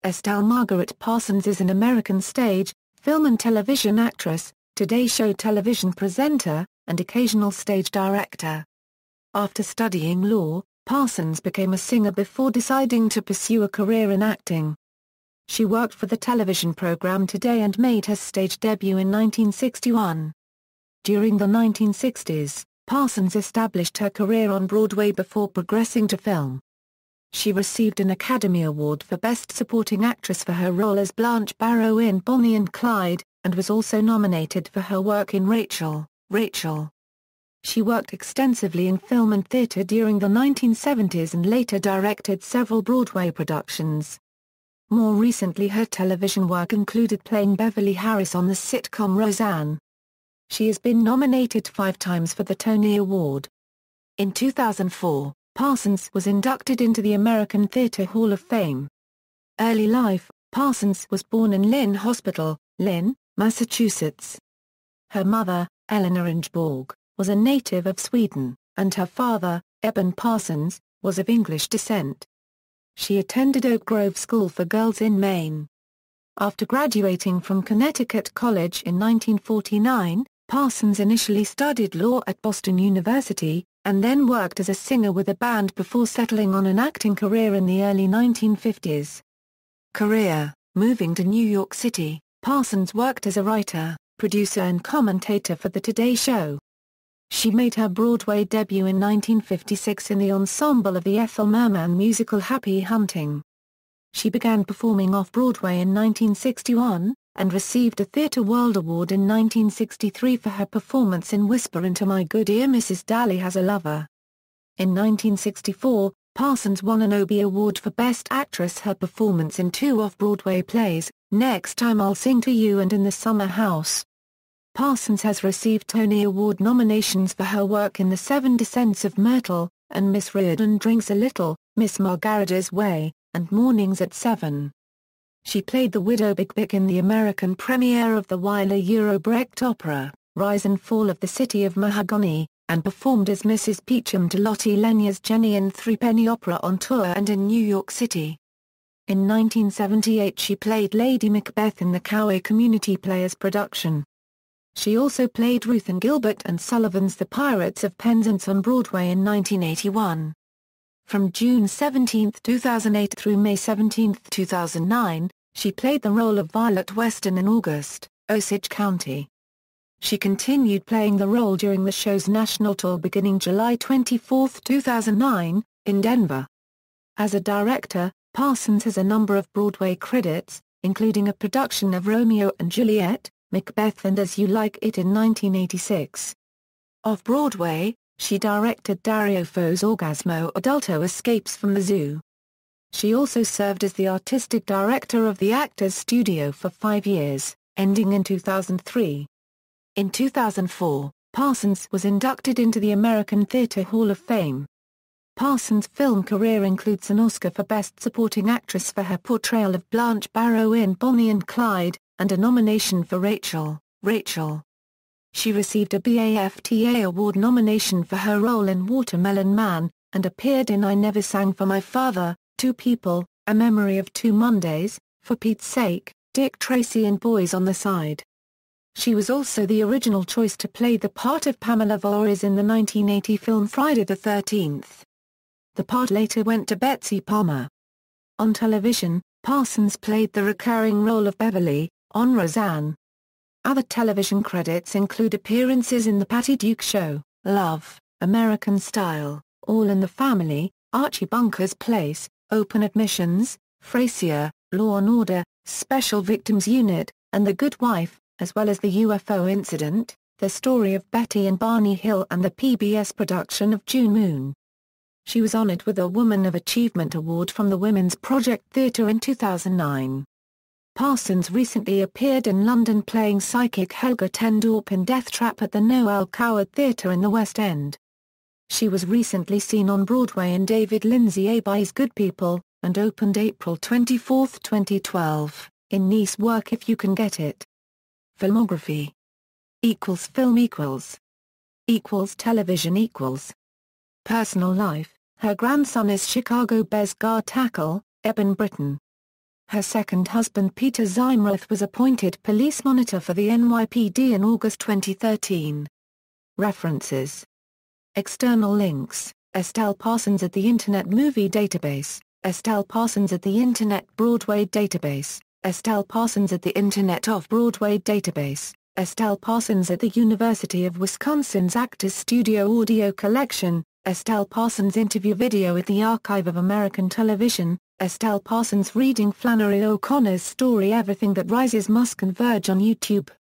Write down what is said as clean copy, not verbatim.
Estelle Margaret Parsons is an American stage, film and television actress, Today Show television presenter, and occasional stage director. After studying law, Parsons became a singer before deciding to pursue a career in acting. She worked for the television program Today and made her stage debut in 1961. During the 1960s, Parsons established her career on Broadway before progressing to film. She received an Academy Award for Best Supporting Actress for her role as Blanche Barrow in Bonnie and Clyde, and was also nominated for her work in Rachel, Rachel. She worked extensively in film and theater during the 1970s and later directed several Broadway productions. More recently, her television work included playing Beverly Harris on the sitcom Roseanne. She has been nominated 5 times for the Tony Award. In 2004, Parsons was inducted into the American Theatre Hall of Fame. Early life: Parsons was born in Lynn Hospital, Lynn, Massachusetts. Her mother, Eleanor Ingeborg, was a native of Sweden, and her father, Eben Parsons, was of English descent. She attended Oak Grove School for Girls in Maine. After graduating from Connecticut College in 1949, Parsons initially studied law at Boston University, and then worked as a singer with a band before settling on an acting career in the early 1950s. Career: moving to New York City, Parsons worked as a writer, producer and commentator for The Today Show. She made her Broadway debut in 1956 in the ensemble of the Ethel Merman musical Happy Hunting. She began performing off-Broadway in 1961, and received a Theatre World Award in 1963 for her performance in Whisper Into My Good Ear Mrs. Daly Has a Lover. In 1964, Parsons won an Obie Award for Best Actress. Her performance in 2 off-Broadway plays, Next Time I'll Sing to You and In the Summer House. Parsons has received Tony Award nominations for her work in The 7 Descents of Myrtle, and Miss Reardon Drinks a Little, Miss Margarita's Way, and Mornings at 7. She played the widow Bick in the American premiere of the Weiler Brecht opera, Rise and Fall of the City of Mahogany, and performed as Mrs. Peachum to Lotte Leny's Jenny in Threepenny Opera on tour and in New York City. In 1978 she played Lady Macbeth in the Cowie Community Players production. She also played Ruth in Gilbert and Sullivan's The Pirates of Penzance on Broadway in 1981. From June 17, 2008 through May 17, 2009, she played the role of Violet Weston in August, Osage County. She continued playing the role during the show's national tour beginning July 24, 2009, in Denver. As a director, Parsons has a number of Broadway credits, including a production of Romeo and Juliet, Macbeth and As You Like It in 1986. Off-Broadway, she directed Dario Fo's Orgasmo Adulto Escapes from the Zoo. She also served as the artistic director of the Actors Studio for 5 years, ending in 2003. In 2004, Parsons was inducted into the American Theatre Hall of Fame. Parsons' film career includes an Oscar for Best Supporting Actress for her portrayal of Blanche Barrow in Bonnie and Clyde, and a nomination for Rachel, Rachel. She received a BAFTA Award nomination for her role in Watermelon Man, and appeared in I Never Sang for My Father, Two People, A Memory of Two Mondays, For Pete's Sake, Dick Tracy and Boys on the Side. She was also the original choice to play the part of Pamela Voorhees in the 1980 film Friday the 13th. The part later went to Betsy Palmer. On television, Parsons played the recurring role of Beverly, on Roseanne. Other television credits include appearances in The Patty Duke Show, Love, American Style, All in the Family, Archie Bunker's Place, Open Admissions, Frasier, Law & Order, Special Victims Unit, and The Good Wife, as well as the UFO Incident, The Story of Betty and Barney Hill and the PBS production of June Moon. She was honored with a Woman of Achievement Award from the Women's Project Theatre in 2009. Parsons recently appeared in London playing psychic Helga Tendorp in Death Trap at the Noel Coward Theatre in the West End. She was recently seen on Broadway in David Lindsay Aby's Good People, and opened April 24, 2012, in Nice Work If You Can Get It. Filmography =film =television Personal life: her grandson is Chicago Bears guard tackle, Eben Britton. Her second husband Peter Zimroth was appointed police monitor for the NYPD in August 2013. References. External links: Estelle Parsons at the Internet Movie Database, Estelle Parsons at the Internet Broadway Database, Estelle Parsons at the Internet Off-Broadway Database, Estelle Parsons at the University of Wisconsin's Actors Studio Audio Collection, Estelle Parsons interview video at the Archive of American Television, Estelle Parsons reading Flannery O'Connor's story Everything That Rises Must Converge on YouTube.